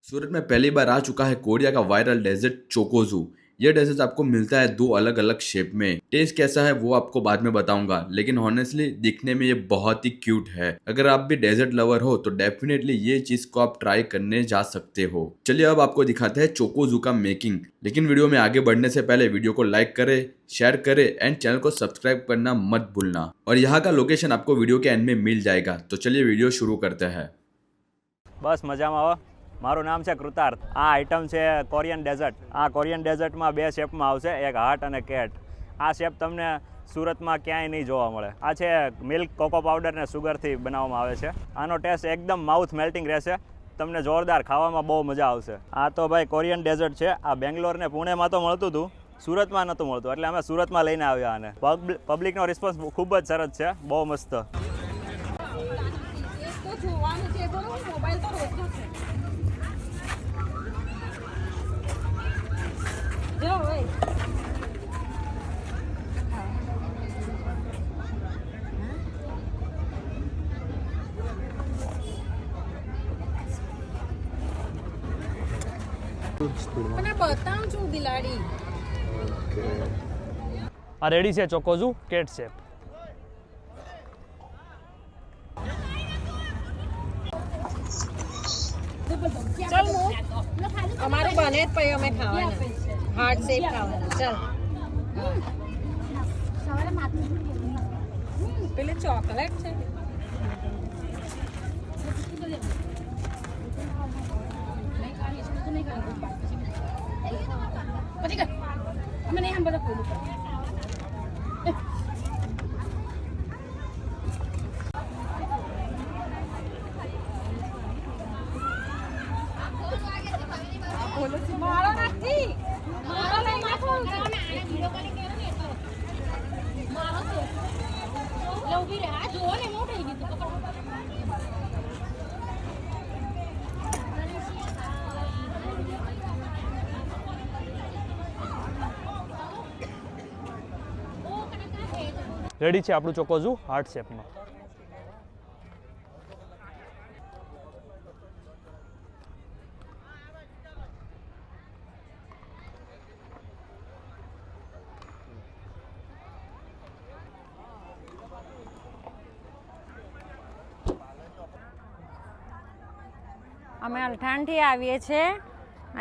सूरत में पहली बार आ चुका है कोरिया का वायरल डेजर्ट चोकोजू। ये डेजर्ट आपको मिलता है दो अलग अलग शेप में। टेस्ट कैसा है वो आपको बाद में बताऊंगा, लेकिन ऑनेस्टली दिखने में ये बहुत ही क्यूट है। अगर आप भी डेजर्ट लवर हो तो डेफिनेटली ये चीज को आप ट्राई करने जा सकते हो। चलिए अब आपको दिखाते हैं चोकोजू का मेकिंग। लेकिन वीडियो में आगे बढ़ने से पहले वीडियो को लाइक करें, शेयर करें एंड चैनल को सब्सक्राइब करना मत भूलना। और यहाँ का लोकेशन आपको वीडियो के एंड में मिल जाएगा। तो चलिए वीडियो शुरू करते हैं। बस मजाમાં આવો। મારું નામ છે કૃતાર્થ। આ આઇટમ છે કોરિયન ડેઝર્ટ। આ કોરિયન ડેઝર્ટમાં બે શેપમાં આવશે, એક હાર્ટ અને કેટ। આ શેપ તમને સુરતમાં ક્યાંય નહીં જોવા મળે। આ છે મિલ્ક કોકો પાવડર ને સુગરથી બનાવવામાં આવે છે। આનો ટેસ્ટ એકદમ માઉથ મેલ્ટિંગ રહેશે, તમને જોરદાર ખાવામાં બહુ મજા આવશે। આ તો ભાઈ કોરિયન ડેઝર્ટ છે। આ બેંગ્લોર ને પુણેમાં તો મળતું હતું, સુરતમાં નહોતું મળતું, એટલે અમે સુરતમાં લઈને આવ્યા આને। પબ્લિકનો રિસ્પોન્સ ખૂબ જ સરસ છે, બહુ મસ્ત। આ રેડી છે ચોકોઝુ કેટ શેપ। અમારું બને જ પછી અમે ખાવાના હાર્ટ શેપ ખાવાના। ચાલ પેલી ચોકલેટ છે મારો નથી, મારો લઈને ખાઉં છું। મારો છે લે ઉભી રે, આ જોવો ને મોટો થઈ ગયું પકડો। રેડી છે આપણું ચોકોઝુ હાર્ટ શેપમાં। અમે અલથાણથી આવીએ છીએ।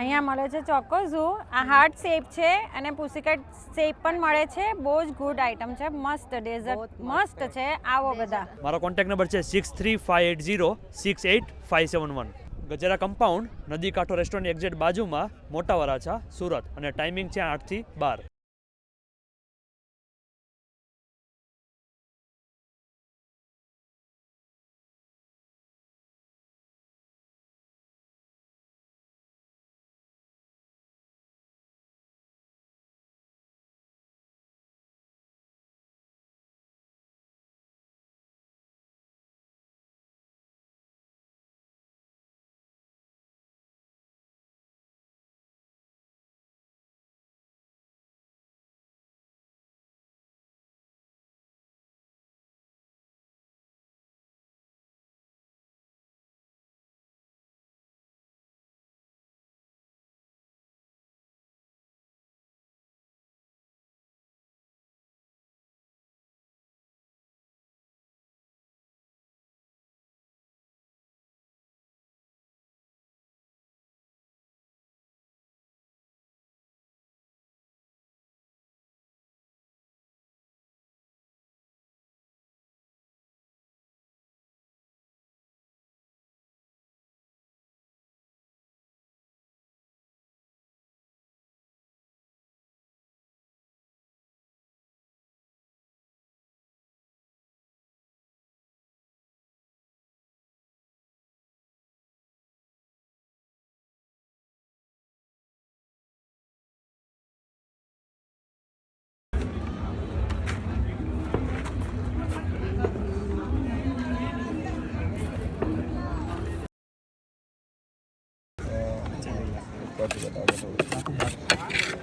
અહીંયા મળે છે ચોકોઝુ। આ હાર્ટ શેપ છે અને પુસીકેટ શેપ પણ મળે છે। બહુ જ ગુડ આઇટમ છે, મસ્ત ડેઝર્ટ મસ્ત છે। આવો બધા। મારો કોન્ટેક્ટ નંબર છે 6358068571। ગજરા કમ્પાઉન્ડ, નદી કાંઠો રેસ્ટોરન્ટ એક્ઝેક્ટ બાજુમાં, મોટા વરાછા, સુરત। અને ટાઈમિંગ છે 8 થી 12।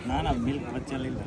ના ના મિલ્ક વચ્ચે લઈ લો।